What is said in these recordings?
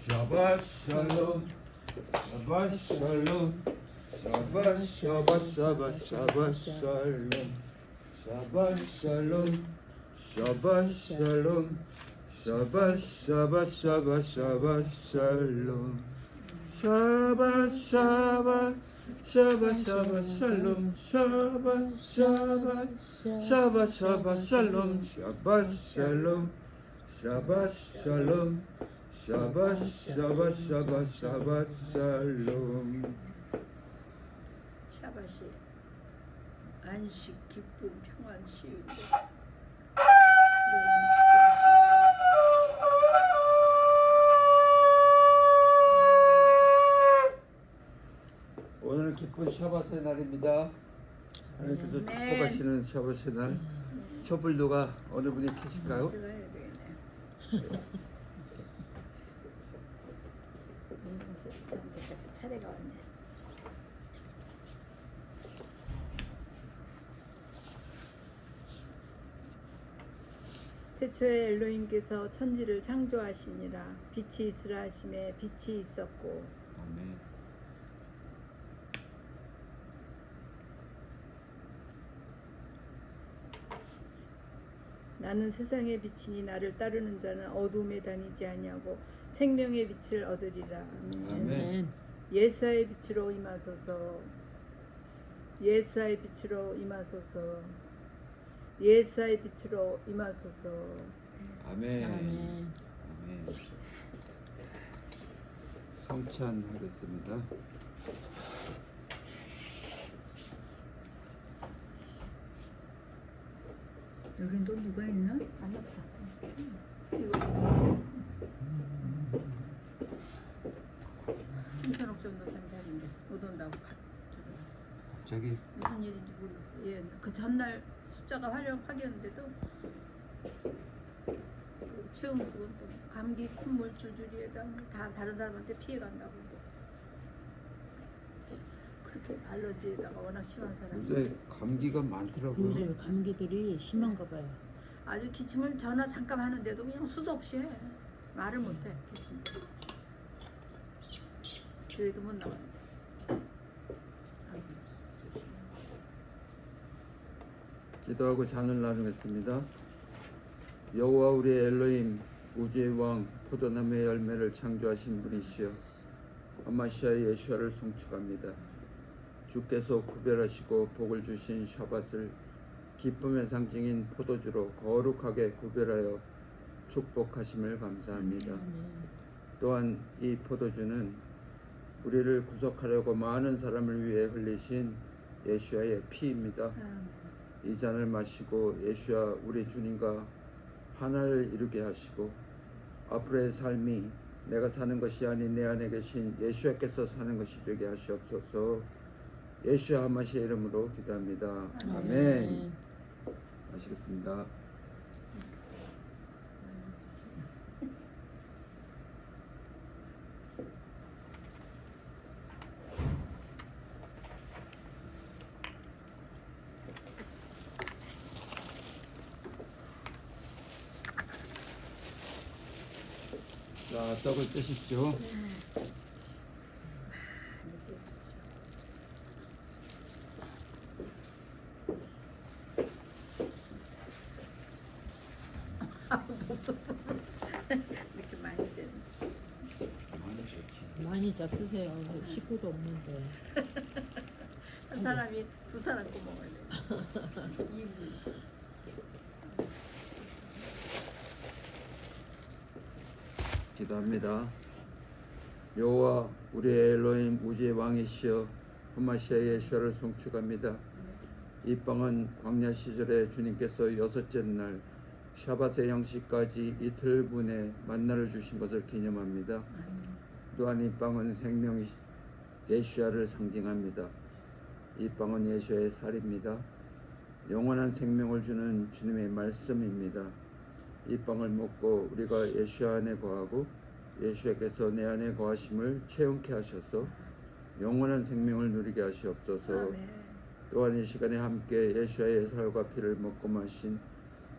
샤בת 샬롬 샤בת 샬롬 샤בת 샤בת 샤בת 샤בת 샬롬 샤בת 샬롬 샤בת 샬롬 샤בת 샤בת 샤בת 샤בת 샬롬 샤בת 샤בת 샤bat 샤bat 샬롬 샤bat 샤bat 샤bat 샤bat 샬롬 샤bat 샬롬 샤bat 샬롬 샤bat 샤bat 샤bat 샤bat 샬롬. 샤bat이 안식, 기쁨, 평안, 치유. 오늘 기쁜 샤bat의 날입니다. 하나님께서 축복하시는 샤bat의 날. 촛불 누가 어느 분이 켜실까요? 제가 해야 되겠네. 차례가 왔네. 태초에 엘로힘께서 천지를 창조하시니라. 빛이 있으라 하심에 빛이 있었고. 아멘. 나는 세상의 빛이니 나를 따르는 자는 어둠에 다니지 아니하고 생명의 빛을 얻으리라. 아멘. 예수의 빛으로 임하소서. 예수의 빛으로 임하소서. 예수의 빛으로 임하소서. 아멘. 아멘. 아멘. 성찬하겠습니다. 여긴 또 누가 있나? 아니 없어. 이거 신천옥 정도 잠자리인데 못 온다고 들어갔어. 갑자기 무슨 일인지 모르겠어. 예, 그 전날 숫자가 확이었는데도 그 최응숙은 또 감기 콧물 줄줄이에다 다 다른 사람한테 피해 간다고. 그렇게 알러지에다가 워낙 심한 사람이. 요새 감기가 많더라고요. 요즘 감기들이 심한가 봐요. 아주 기침을 전화 잠깐 하는데도 그냥 수도 없이 해. 말을 못해 기침. 그래도 못 나가. 기도하고 잔을 나누겠습니다. 여호와 우리의 엘로힘 우주의 왕 포도나무의 열매를 창조하신 분이시여 아마시아의 예수아를 송축합니다. 주께서 구별하시고 복을 주신 샤밧을 기쁨의 상징인 포도주로 거룩하게 구별하여 축복하심을 감사합니다. 또한 이 포도주는 우리를 구속하려고 많은 사람을 위해 흘리신 예수아의 피입니다. 이 잔을 마시고 예수아 우리 주님과 하나를 이루게 하시고 앞으로의 삶이 내가 사는 것이 아닌 내 안에 계신 예수아께서 사는 것이 되게 하시옵소서. 예수아 하마시의 이름으로 기도합니다. 아멘. 마시겠습니다. 자, 떡을 뜨십시오. 이렇게 많이 되는. 많이 잡수세요. 식구도 없는데. 한 사람이 두 사람 거 먹어야 돼. 2분씩. 기도합니다. 여호와 우리의 엘로힘 우주의 왕이시여 하마시아의 예수아를 송축합니다. 이 빵은 광야 시절에 주님께서 6째 날 샤밧의 형식까지 이틀분의 만나를 주신 것을 기념합니다. 또한 이 빵은 생명 예수아를 상징합니다. 이 빵은 예수아의 살입니다. 영원한 생명을 주는 주님의 말씀입니다. 이 빵을 먹고 우리가 예수아 안에 거하고 예수께서 내 안에 거하심을 체험케 하셔서 영원한 생명을 누리게 하시옵소서. 아멘. 또한 이 시간에 함께 예수아의 살과 피를 먹고 마신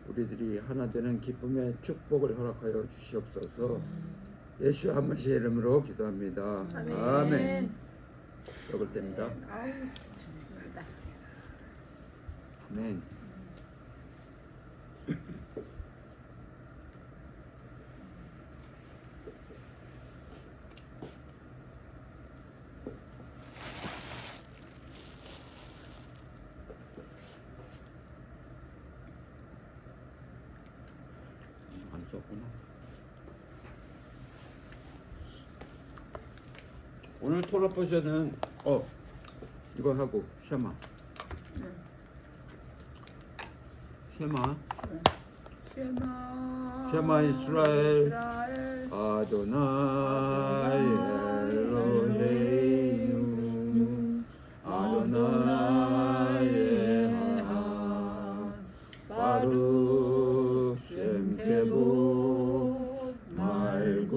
우리들이 하나 되는 기쁨의 축복을 허락하여 주시옵소서. 예수 한마시의 이름으로 기도합니다. 아멘. 먹을 때입니다. 아유, 좋습니다. 아멘. 안 썼구나. 오늘 토라 포션은 이거 하고 쉐마 쉐마 이스라엘 아도나이 엘로헤이누 아도나이 에하 바룩 셈케보 말구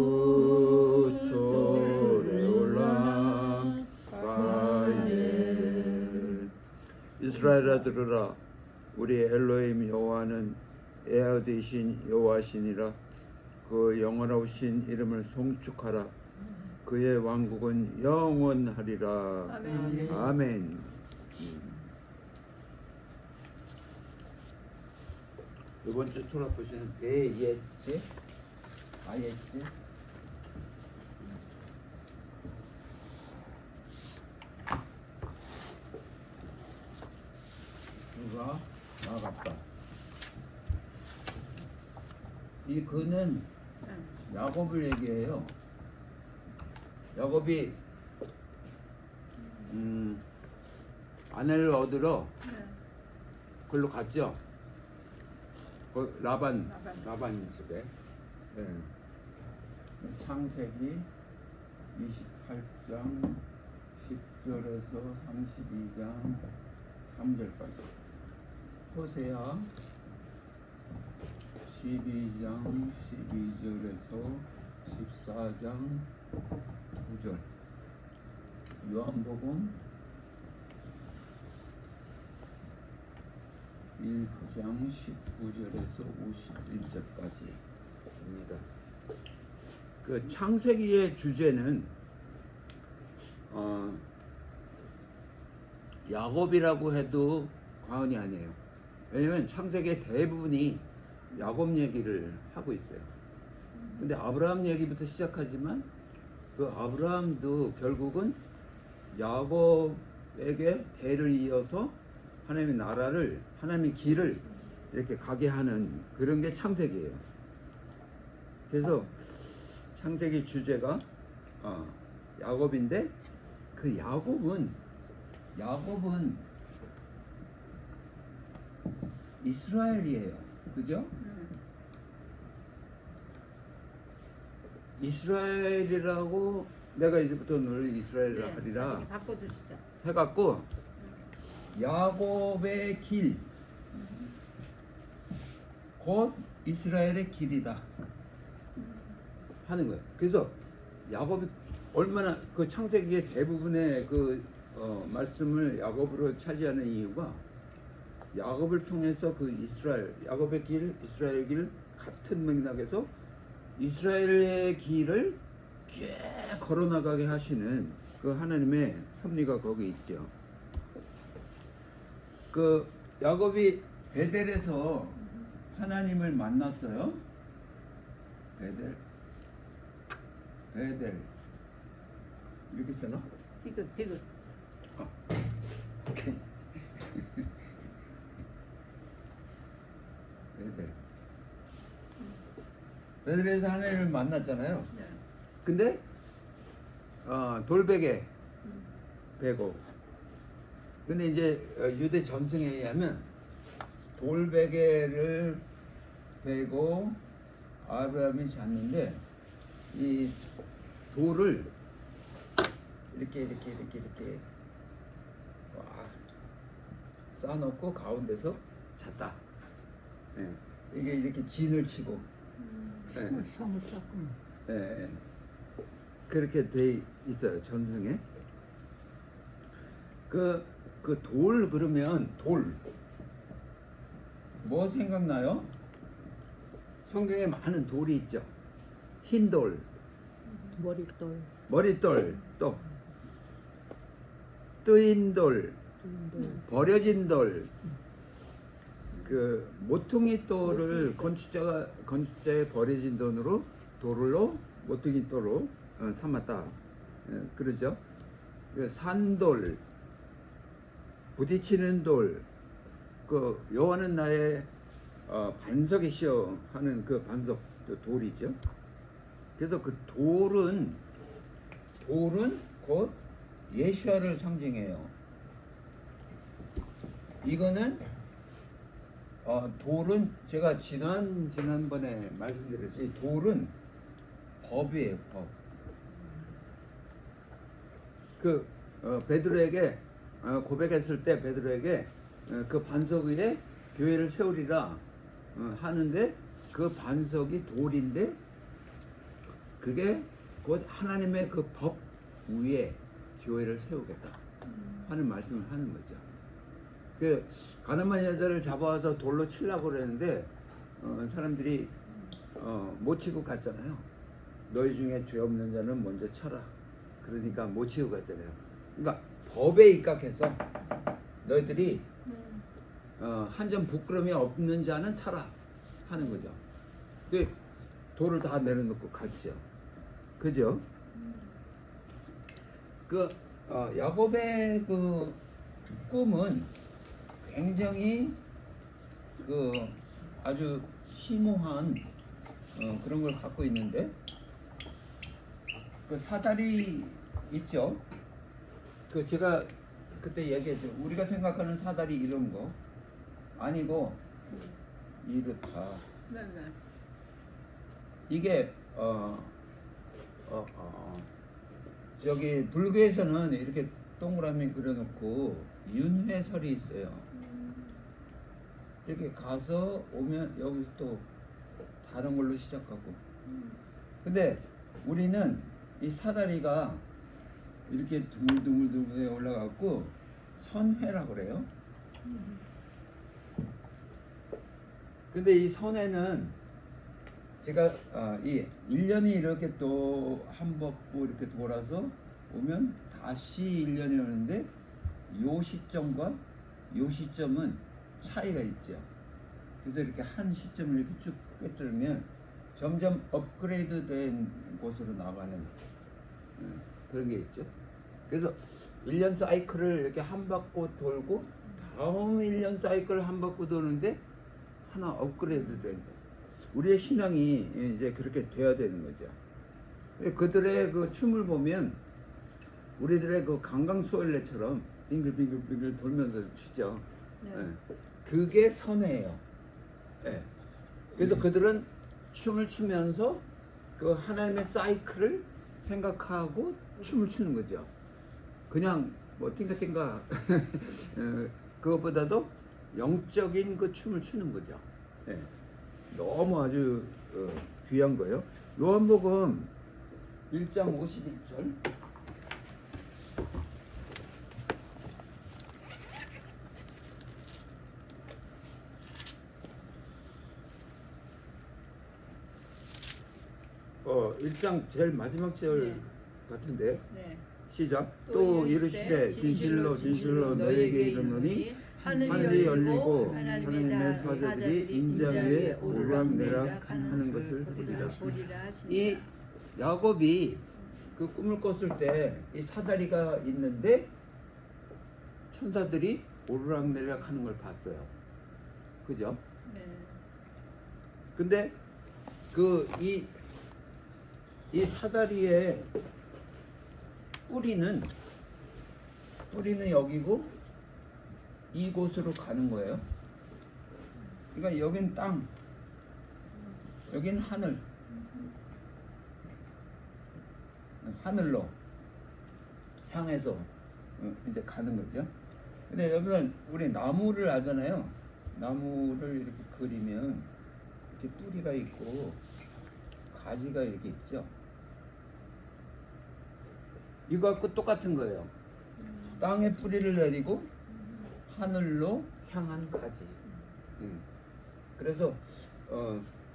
토레올람 가예 이스라엘아 들으라 우리 엘로힘 여호와는 에어디신 여호와시니라 그 영원하신 이름을 송축하라 그의 왕국은 영원하리라 아멘. 아멘. 이번 주 토라 보시는 예지 아예지 누가 나갔다. 이 그는 야곱을 얘기해요. 야곱이 아내를 얻으러 글로 갔죠. 그 라반 집에. 네. 창세기 28장 10절에서 32장 3절까지. 호세아 12장 12절에서 14장 9절. 요한복음 1장 19절에서 51절까지입니다. 그 창세기의 주제는 야곱이라고 해도 과언이 아니에요. 왜냐면 창세기의 대부분이 야곱 얘기를 하고 있어요. 근데 아브라함 얘기부터 시작하지만 그 아브라함도 결국은 야곱에게 대를 이어서 하나님의 나라를, 하나님의 길을 이렇게 가게 하는 그런 게 창세기예요. 그래서 창세기 주제가 야곱인데 그 야곱은 이스라엘이에요. 그죠? 이스라엘이라고 내가 이제부터 너를 이스라엘이라 하리라 바꿔주시죠. 해갖고 야곱의 길, 곧 이스라엘의 길이다 하는 거예요. 그래서 야곱이 얼마나 그 창세기의 대부분의 그 말씀을 야곱으로 차지하는 이유가 야곱을 통해서 그 이스라엘, 야곱의 길, 이스라엘 길 같은 맥락에서 이스라엘의 길을 쭉 걸어나가게 하시는 그 하나님의 섭리가 거기 있죠. 그 야곱이 베델에서 하나님을 만났어요. 베델 이렇게 쓰나? 지금 오케이. 베델에서 하나님을 만났잖아요. 근데 돌베개 베고, 근데 이제 유대 전승에 의하면 돌베개를 베고 아브라함이 잤는데 이 돌을 이렇게 쌓아놓고 가운데서 잤다. 예. 이게 이렇게 진을 치고 성을 쌓구나. 예. 그렇게 돼 있어요, 전승에. 그 돌 그러면 돌 뭐 생각나요? 성경에 많은 돌이 있죠. 흰 돌, 머릿돌. 머릿돌, 또 뜨인 돌, 돌. 버려진 돌, 그 모퉁이 돌을 건축자의 버려진 돌로 모퉁이 돌로 삼았다. 그러죠. 그 산돌, 부딪히는 돌, 그 여호와는 나의 반석이시여 하는 그 반석 돌이죠. 그래서 그 돌은 곧 예수와를 상징해요. 이거는 돌은 제가 지난번에 말씀드렸지, 돌은 법이에요, 법. 그 베드로에게 고백했을 때 베드로에게 그 반석 위에 교회를 세우리라 하는데, 그 반석이 돌인데 그게 곧 하나님의 그 법 위에 교회를 세우겠다 하는 말씀을 하는 거죠. 그 가늠한 여자를 잡아와서 돌로 치려고 그랬는데 사람들이 못 치고 갔잖아요. 너희 중에 죄 없는 자는 먼저 쳐라. 그러니까 못 치고 갔잖아요. 그러니까 법에 입각해서 너희들이 한 점 부끄러움이 없는 자는 쳐라 하는 거죠. 그 돌을 다 내려놓고 갔죠. 그죠? 그 야곱의 그 꿈은 굉장히 그 아주 심오한 그런 걸 갖고 있는데, 그 사다리 있죠. 그 제가 그때 얘기했죠. 우리가 생각하는 사다리 이런 거 아니고 이렇다. 네네. 이게 저기 불교에서는 이렇게 동그라미 그려놓고 윤회설이 있어요. 이렇게 가서 오면 여기서 또 다른 걸로 시작하고. 근데 우리는 이 사다리가 이렇게 드물드물 올라가고 선회라고 그래요. 근데 이 선회는 제가 이 1년이 이렇게 또 한 바퀴 이렇게 돌아서 오면 다시 1년이 오는데, 요 시점과 요 시점은 차이가 있죠. 그래서 이렇게 한 시점을 이렇게 쭉 꿰뚫으면 점점 업그레이드 된 곳으로 나가는 그런 게 있죠. 그래서 1년 사이클을 이렇게 한 바퀴 돌고 다음 1년 사이클을 한 바퀴 도는데 하나 업그레이드 된 거. 우리의 신앙이 이제 그렇게 돼야 되는 거죠. 그들의 그 춤을 보면 우리들의 그 강강수월래처럼 빙글빙글 돌면서 추죠. 네. 예. 그게 선회예요. 예. 그래서 그들은 춤을 추면서 그 하나님의 사이클을 생각하고 춤을 추는 거죠. 그냥 뭐 띵가띵가 그것보다도 영적인 그 춤을 추는 거죠. 예. 너무 아주 귀한 거예요. 요한복음 1장 51절. 어, 1장 제일 마지막 절 네. 같은데. 네. 시작. 또 이르시되 진실로 너에게 이르노니 하늘이 열리고 하나님의 사자들이 인자 위에 오르락내리락 하는 것을 보리라. 이 야곱이 그 꿈을 꿨을 때 이 사다리가 있는데 천사들이 오르락내리락 하는 걸 봤어요. 그죠? 네. 근데 그 이 사다리의 뿌리는 여기고 이곳으로 가는 거예요. 그러니까 여긴 땅, 여긴 하늘로 향해서 이제 가는 거죠. 근데 여러분, 우리 나무를 알잖아요. 나무를 이렇게 그리면 이렇게 뿌리가 있고 가지가 이렇게 있죠. 이거 갖고 똑같은 거예요. 땅에 뿌리를 내리고 하늘로 향한 가지. 그래서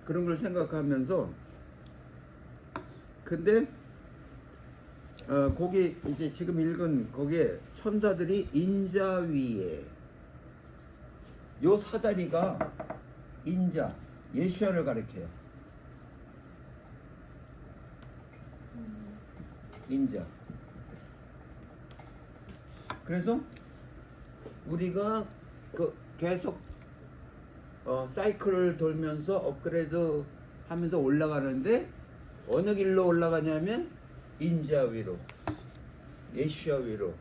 그런 걸 생각하면서, 근데 거기 이제 지금 읽은 거기에 천사들이 인자 위에 요 사다리가 인자 예수야를 가리켜요. 인자. 그래서 우리가 그 계속 사이클을 돌면서 업그레이드 하면서 올라가는데 어느 길로 올라가냐면 인자 위로 예수야 위로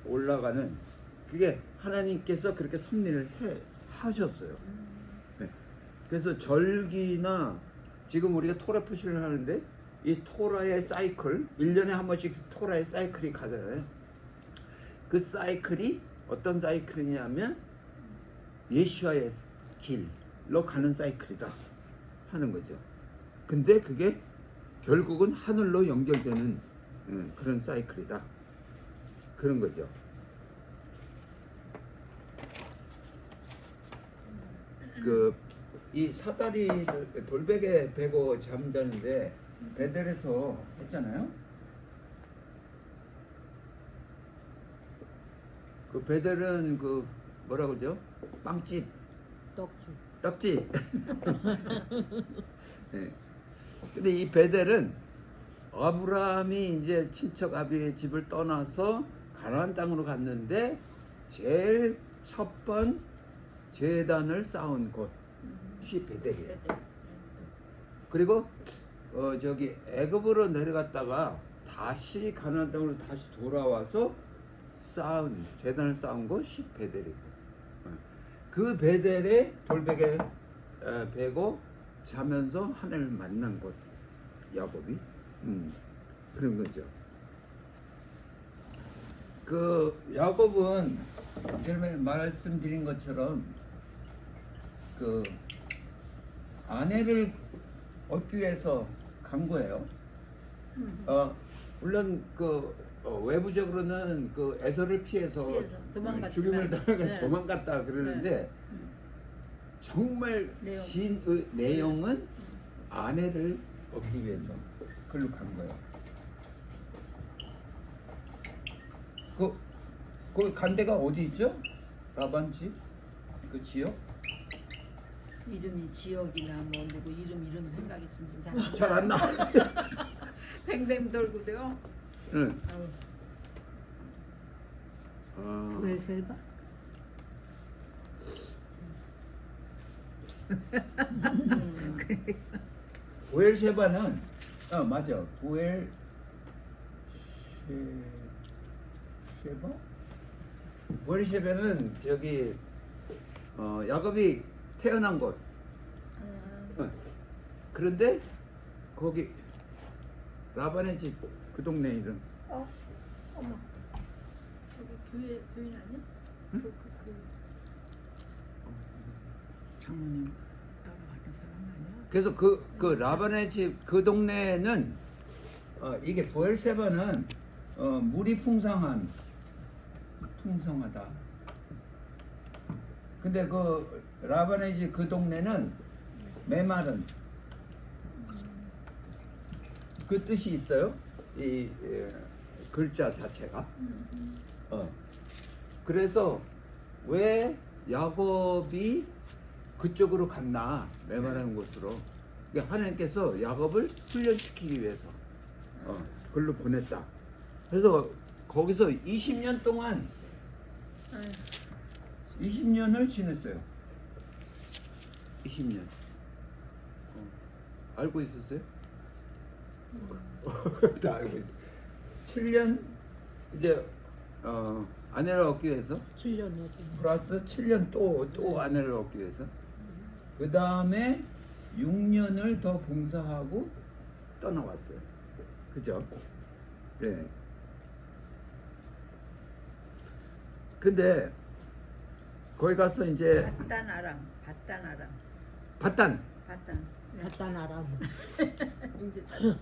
올라가는 그게 하나님께서 그렇게 섭리를 하셨어요. 네. 그래서 절기나 지금 우리가 토라 푸시를 하는데 이 토라의 사이클 1년에 한 번씩 토라의 사이클이 가잖아요. 그 사이클이 어떤 사이클이냐면 예수와의 길로 가는 사이클이다 하는 거죠. 근데 그게 결국은 하늘로 연결되는 그런 사이클이다 그런 거죠. 그 이 사다리를 돌베개 베고 잠자는데 베델에서 했잖아요. 그 베델은 그 뭐라 그러죠? 빵집, 떡집. 네. 근데 이 베델은 아브라함이 이제 친척 아비의 집을 떠나서 가나안 땅으로 갔는데 제일 첫 번 제단을 쌓은 곳이 베델이에요. 그리고 저기 애굽으로 내려갔다가 다시 가나안 땅으로 다시 돌아와서 제단을 쌓은 곳이 베델이고, 그 베델에 돌베개 베고 자면서 하나님을 만난 곳 야곱이 그런 거죠. 그 야곱은 처음에 말씀드린 것처럼 그 아내를 얻기 위해서 간 거예요. 물론 그 외부적으로는 그 에서를 피해서 죽임을 당하고 도망갔다 그러는데 정말 내용은 아내를 얻기 위해서 그걸로 간 거예요. 그 간 데가 어디 있죠? 라반 집? 그 지역? 이름이 지역이나 뭐 누구 이름 이런 생각이 진짜 잘 안 나. 뱅뱅 돌고도요. 응. 부엘세바? 부엘셰바는 맞아. 부엘셰바는 저기 야곱이 태어난 곳. 그런데 거기 라반의 집 그 동네 이름. 어머. 저기 부인 아니야? 응? 장모님 따라갔던 사람 아니야? 그래서 그 라반의 집 그 동네는 이게 부엘세바는 물이 풍성하다. 근데 그 라반의 집 그 동네는 메마른 그 뜻이 있어요. 이 글자 자체가. 그래서 왜 야곱이 그쪽으로 갔나 메마른 곳으로. 그러니까 하나님께서 야곱을 훈련시키기 위해서 글로 보냈다. 그래서 거기서 20년 동안 20년을 지냈어요. 20년. 알고 있었어요? 다 알고 있어요. 7년 이제 아내를 얻기 위해서 7년이었지. 플러스 7년 또 아내를 얻기 위해서 그 다음에 6년을 더 봉사하고 떠나왔어요. 그죠? 네. 근데 거기 가서 이제 바단 아람. 바단 갔다 나라. 이제 참.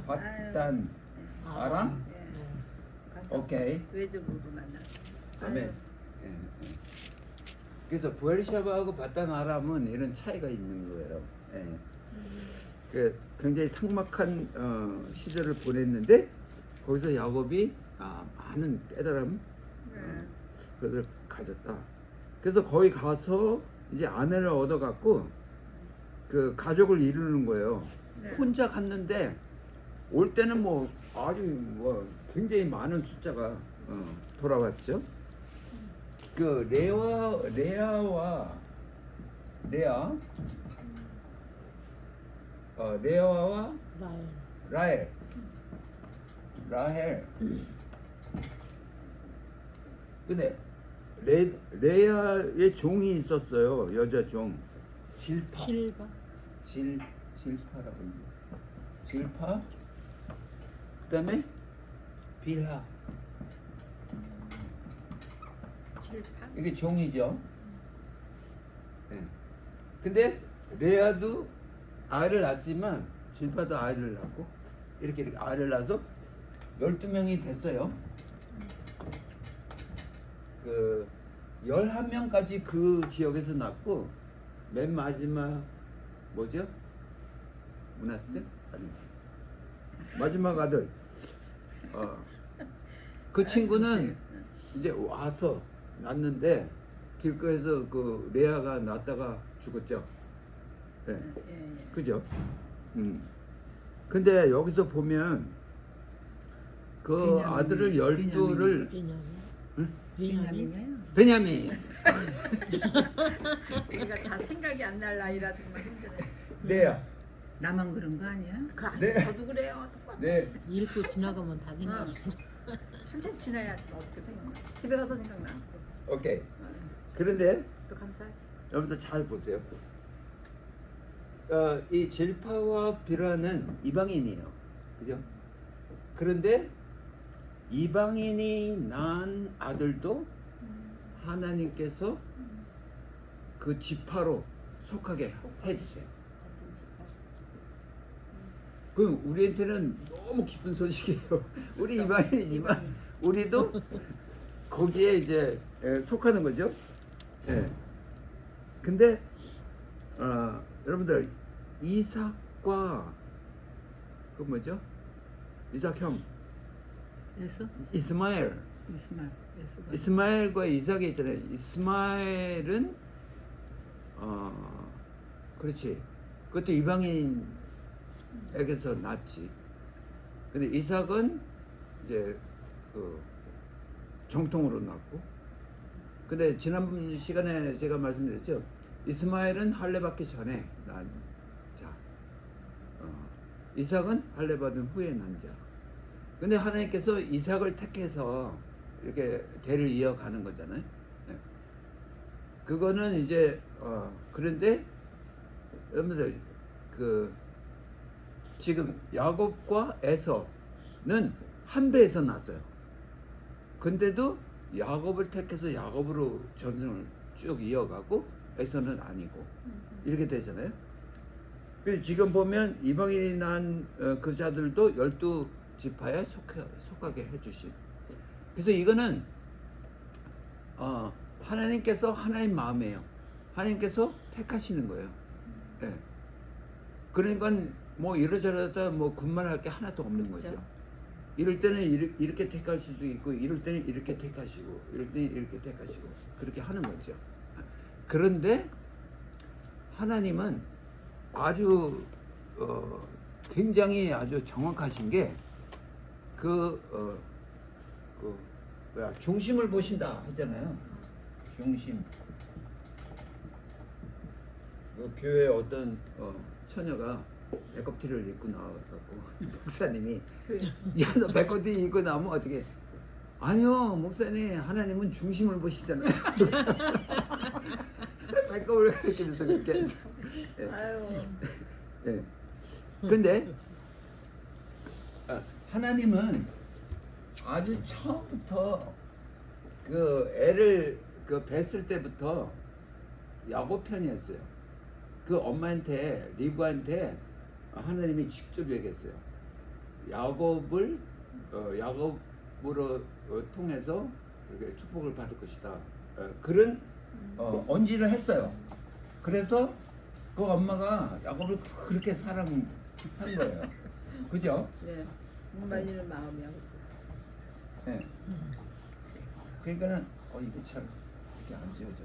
바단 아람? 가서 오케이. 외적으로 만나. 아멘. 예. 그래서 부엘셰바하고 바단 아람은 이런 차이가 있는 거예요. 예. 그 굉장히 삭막한 시절을 보냈는데 거기서 야곱이 많은 깨달음 네. 그것을 가졌다. 그래서 거기 가서 이제 아내를 얻어갖고 그 가족을 이루는 거예요. 네. 혼자 갔는데 올 때는 뭐 아주 뭐 굉장히 많은 숫자가 돌아왔죠. 그 레아와 라헬. 근데 레아의 종이 있었어요. 여자 종. 질파. 질파라고 그러지. 질파. 그다음에 빌하. 칠판. 이게 종이죠. 네. 근데 레아도 아이를 낳았지만 질파도 아이를 낳고 이렇게 아이를 낳아서 12명이 됐어요. 그 11명까지 그 지역에서 낳고 맨 마지막 뭐죠? 문화스죠? 아니 마지막 아들 그 친구는 이제 와서 낳는데 길거리에서 그 레아가 낳다가 죽었죠. 네. 예. 그죠? 근데 여기서 보면 그 아들을 12를 베냐민 우리가 다 생각이 안 날 나이라 정말 힘드네. 레아 나만 그런 거 아니야? 그 아니, 네. 저도 그래요. 똑같아. 네 읽고 지나가면 다 생각. 한참 지나야지 어떻게 생각나. 집에 가서 생각나. 오케이. 그런데 또 감사하지. 여러분들 잘 보세요. 이 질파와 비라는 이방인이에요. 그죠? 그런데 이방인이 낳은 아들도 하나님께서 그 지파로 속하게 해주세요. 그 우리한테는 너무 기쁜 소식이에요. 우리 이방인이지만 우리도 거기에 이제 속하는 거죠. 예. 근데 여러분들 이삭과 그 뭐죠? 이삭 형 그래서 이스마엘. 이스마엘과 이삭이 있잖아요. 이스마엘은 그렇지. 그것도 이방인에게서 낳지. 근데 이삭은 이제 그 정통으로 낳고. 근데 지난 시간에 제가 말씀드렸죠. 이스마엘은 할례 받기 전에 난 자. 이삭은 할례 받은 후에 난 자. 근데 하나님께서 이삭을 택해서 이렇게 대를 이어가는 거잖아요. 네. 그거는 이제 그런데 여러분들 그 지금 야곱과 에서는 한 배에서 났어요. 근데도 야곱을 택해서 야곱으로 전쟁을 쭉 이어가고 에서는 아니고 이렇게 되잖아요. 그래서 지금 보면 이방인이 난 그 자들도 12지파에 속하게 해주신. 그래서 이거는 하나님께서 하나님 마음이에요. 하나님께서 택하시는 거예요. 네. 그러니까 뭐 이러저러다 뭐 군말할 게 하나도 없는 그렇죠. 거죠. 이럴 때는 이렇게 택하실 수 있고, 이럴 때는 이렇게 택하시고, 이럴 때는 이렇게 택하시고, 그렇게 하는 거죠. 그런데 하나님은 아주 굉장히 아주 정확하신 게 중심을 보신다 하잖아요. 중심. 그 교회 어떤 처녀가 배꼽티를 입고 나와갖고 목사님이 야 너 배꼽티 입고 나오면 어떻게? 아니요 목사님, 하나님은 중심을 보시잖아요. 배꼽을 그렇게 해서 그렇게. 아유. 예. 근데 하나님은 아주 처음부터 그 애를 그 뵀을 때부터 야곱 편이었어요. 그 엄마한테 리브한테 하나님이 직접 얘기했어요. 야곱을 야곱으로 통해서 이렇게 축복을 받을 것이다. 그런 언지를 했어요. 그래서 그 엄마가 야곱을 그렇게 사랑한 거예요. 그죠? 네. 말리는 마음이야. 예. 그러니까는 이게 참 이렇게 안 지워져.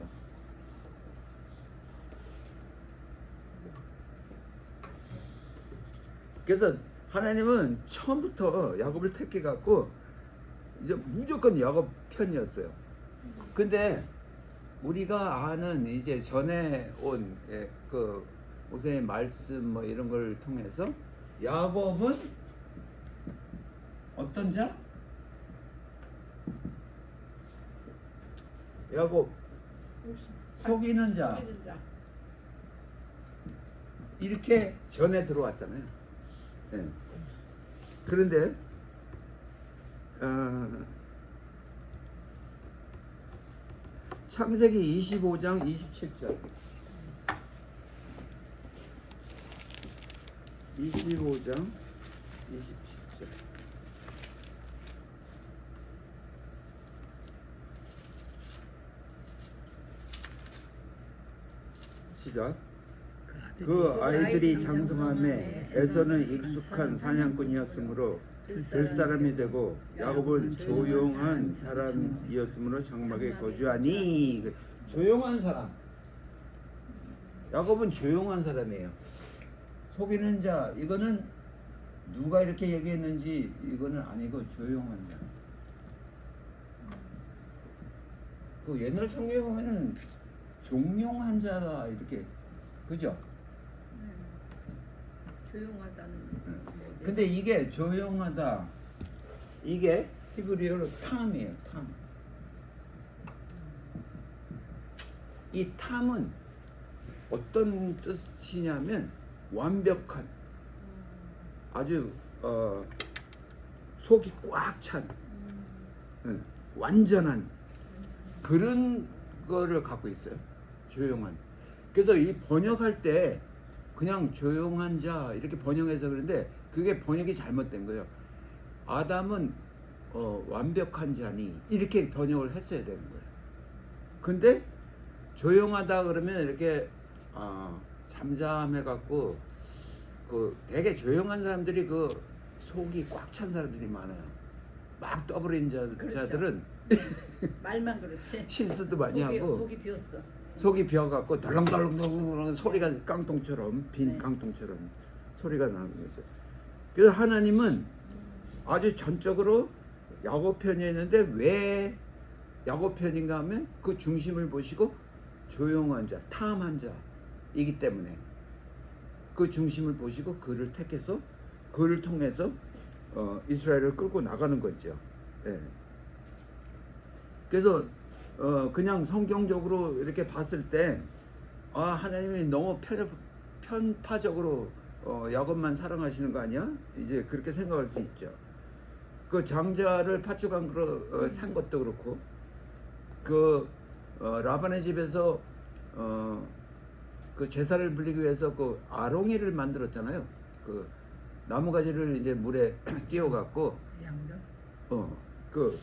그래서 하나님은 처음부터 야곱을 택해 갖고 이제 무조건 야곱 편이었어요. 근데 우리가 아는 이제 전에 온 그 모세의 말씀 뭐 이런 걸 통해서 야곱은 어떤 자? 야곱 속이는 자 속이는 자. 이렇게 전에 들어왔잖아요. 네. 그런데 창세기 25장 27절 25장 27절 시작. 그 아이들이 장성함에 에서는 익숙한 사냥꾼이었으므로 들사람이 되고 야곱은 조용한 사람이었으므로 장막에 거주하니. 조용한 사람. 야곱은 조용한 사람이에요. 속이는 자, 이거는 누가 이렇게 얘기했는지 이거는 아니고 조용한 자. 그 옛날 성경에 보면은 종용한 자다 이렇게, 그죠? 조용하다는. 뭐 근데 이게 조용하다, 이게 히브리어로 탐이에요. 탐. 이 탐은 어떤 뜻이냐면 완벽한, 아주 속이 꽉 찬, 완전한 그런 거를 갖고 있어요. 조용한. 그래서 이 번역할 때 그냥 조용한 자 이렇게 번역해서 그런데 그게 번역이 잘못된 거예요. 아담은 완벽한 자니 이렇게 번역을 했어야 되는 거예요. 근데 조용하다 그러면 이렇게 잠잠해 갖고 그 되게 조용한 사람들이 그 속이 꽉 찬 사람들이 많아요. 막 떠버린 자들은 말만 그렇지. 실수도 많이 하고 속이 비었어. 속이 비어갖고 덜렁덜렁덜렁 소리가 깡통처럼, 빈 네. 깡통처럼 소리가 나는 거죠. 그래서 하나님은 아주 전적으로 야곱 편이었는데 왜 야곱 편인가 하면 그 중심을 보시고 조용한 자, 탐한 자이기 때문에 그 중심을 보시고 그를 택해서 그를 통해서 이스라엘을 끌고 나가는 거죠. 예. 그래서 그냥 성경적으로 이렇게 봤을 때 하나님이 너무 편파적으로 야곱만 사랑하시는 거 아니야? 이제 그렇게 생각할 수 있죠. 그 장자를 파축한 거 산 것도 그렇고, 그 라반의 집에서 그 제사를 불리기 위해서 그 아롱이를 만들었잖아요. 그 나무가지를 이제 물에 띄워갖고 양도. 그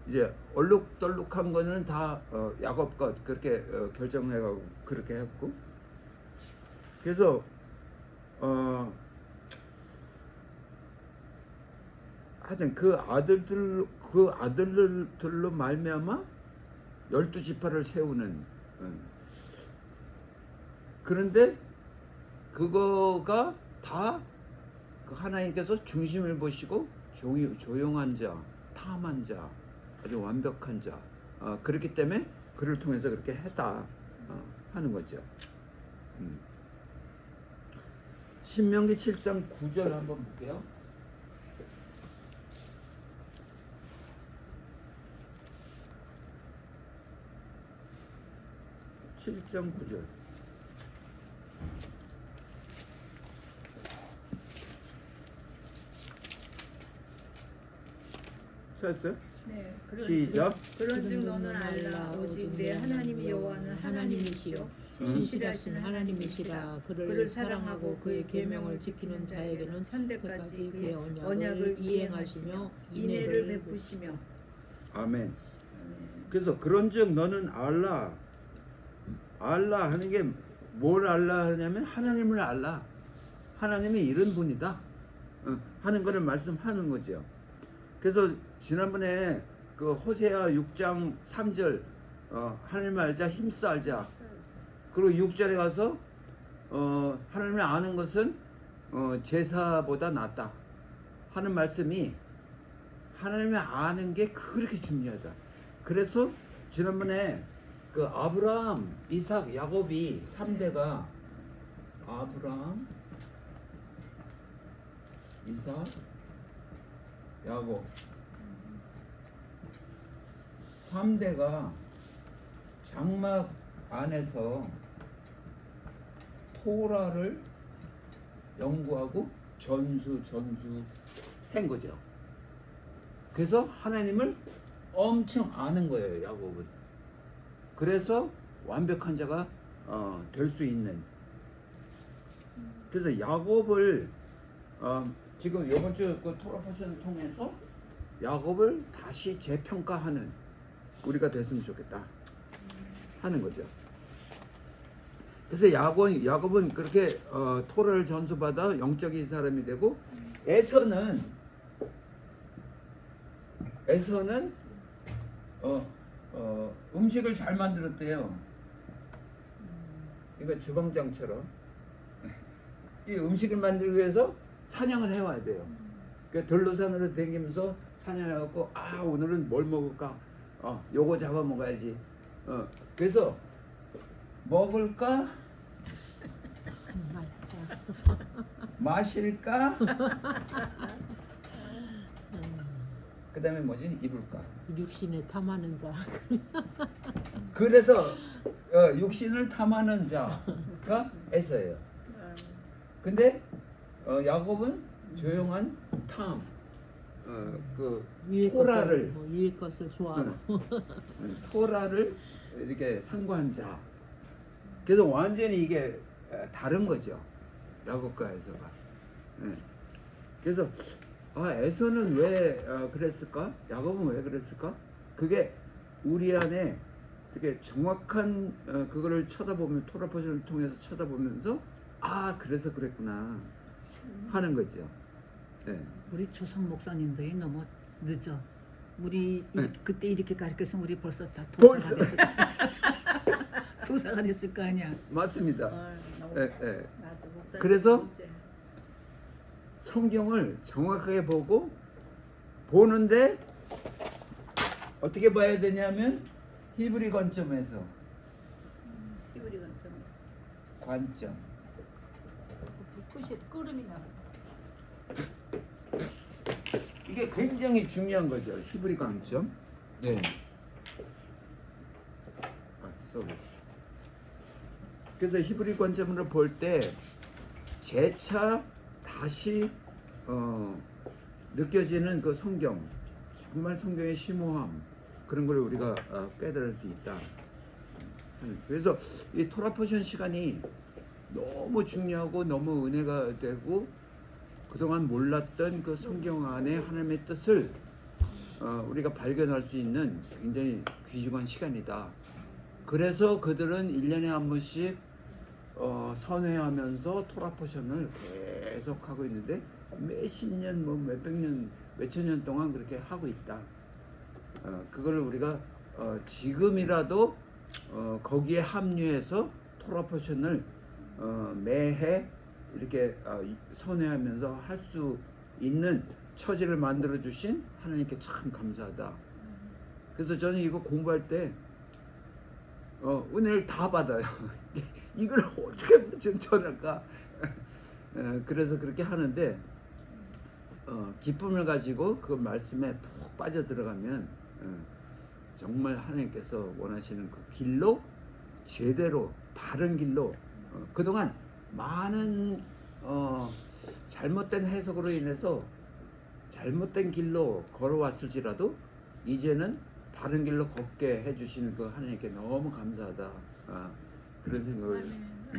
이제 얼룩덜룩한 거는 다 야곱 것 그렇게 결정해가고 그렇게 했고, 그래서 하여튼 그 아들들로 말미암아 12지파를 세우는, 그런데 그거가 다 그 하나님께서 중심을 보시고 조용한 자, 탐한 자, 아주 완벽한 자, 그렇기 때문에 그를 통해서 그렇게 했다 하는 거죠. 신명기 7장 9절 한번 볼게요. (7장 9절) 찾았어요? 네. 시작. 그런즉 너는 알라 오직 내 하나님 여호와는 하나님이시요 신실하신 하나님이시라. 그를 사랑하고 그의 계명을 지키는 자에게는 천대까지 그의 언약을 이행하시며 인애를 베푸시며. 아멘. 그래서 그런즉 너는 알라 하는 게 뭘 알라 하냐면 하나님을 알라. 하나님이 이런 분이다. 하는 거를 말씀하는 거죠. 그래서 지난번에 그 호세아 6장 3절 하나님을 알자 힘써 알자. 그리고 6절에 가서 하나님을 아는 것은 제사보다 낫다 하는 말씀이 하나님을 아는 게 그렇게 중요하다. 그래서 지난번에 그 아브라함, 이삭, 야곱이 3대가 아브라함, 이삭, 야곱 3대가 장막 안에서 토라를 연구하고 전수한 거죠. 그래서 하나님을 엄청 아는 거예요, 야곱은. 그래서 완벽한 자가 될 수 있는. 그래서 야곱을 지금 이번 주 그 토라 포션을 통해서 야곱을 다시 재평가하는 우리가 됐으면 좋겠다 하는 거죠. 그래서 야곱은 그렇게 토라를 전수받아 영적인 사람이 되고, 에서는 음식을 잘 만들었대요. 그러니까 주방장처럼 이 음식을 만들기 위해서 사냥을 해와야 돼요. 그러니까 들로산으로 다니면서 사냥해갖고 오늘은 뭘 먹을까? 요거 잡아 먹어야지. 그래서 먹을까? 마실까? 그 다음에 뭐지? 입을까? 육신에 탐하는 자. 그래서 육신을 탐하는 자가 에서예요. 근데 야곱은 조용한 탐, 그 토라를 위의 것을 좋아하고 토라를 이렇게 상고한 자. 그래서 완전히 이게 다른 거죠, 야곱과 에서가. 그래서 에서는 왜 그랬을까? 야곱은 왜 그랬을까? 그게 우리 안에 이렇게 정확한 그거를 쳐다보면, 토라 포션을 통해서 쳐다보면서 그래서 그랬구나 하는 거죠. 네. 우리 조상 목사님들이 너무 늦어. 우리 그때 이렇게 가르쳐서 우리 벌써 다 벌써. 도사가 됐을 거 아니야. 맞습니다. 너무 맞아, 목사님. 그래서 진짜. 성경을 정확하게 보는데 어떻게 봐야 되냐면 히브리 관점에서 히브리 관점. 불끝이 끓음이 나. 이게 굉장히 중요한 거죠, 히브리 관점. 네. sorry. 그래서 히브리 관점으로 볼 때 재차 다시 느껴지는 그 성경, 정말 성경의 심오함, 그런 걸 우리가 깨달을 수 있다. 그래서 이 토라 포션 시간이 너무 중요하고 너무 은혜가 되고, 그동안 몰랐던 그 성경 안에 하나님의 뜻을 우리가 발견할 수 있는 굉장히 귀중한 시간이다. 그래서 그들은 1년에 한 번씩 선회하면서 토라 포션을 계속 하고 있는데, 몇십 년, 몇백 년, 몇천 년 동안 그렇게 하고 있다. 그걸 우리가 지금이라도 거기에 합류해서 토라 포션을 매해 이렇게 선회하면서 할 수 있는 처지를 만들어 주신 하나님께 참 감사하다. 그래서 저는 이거 공부할 때 은혜를 다 받아요. 이걸 어떻게 전할까? 그래서 그렇게 하는데, 기쁨을 가지고 그 말씀에 푹 빠져 들어가면 정말 하나님께서 원하시는 그 길로, 제대로 바른 길로, 그동안 많은 잘못된 해석으로 인해서 잘못된 길로 걸어왔을지라도 이제는 바른 길로 걷게 해주시는 그 하나님께 너무 감사하다. 그런 생각을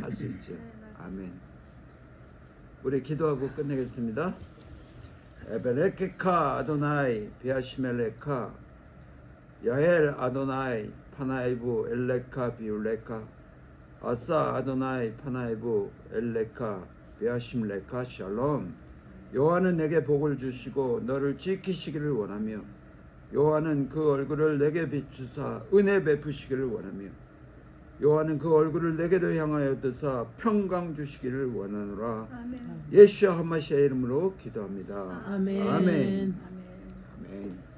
할 수 있죠. 아멘. 우리 기도하고 끝내겠습니다. 에베레케카 아도나이 비아시멜레카 야엘 아도나이 파나이부 엘레카 비울레카 아싸 아도나이 파나이부 엘레카 비아심레카 샬롬. 여호와는 내게 복을 주시고 너를 지키시기를 원하며 여호와는 그 얼굴을 내게 비추사 은혜 베푸시기를 원하며 여호와는 그 얼굴을 내게도 향하여 드사 평강 주시기를 원하노라. 아멘. 예수와 하마시아의 이름으로 기도합니다. 아멘. 아멘. 아멘. 아멘.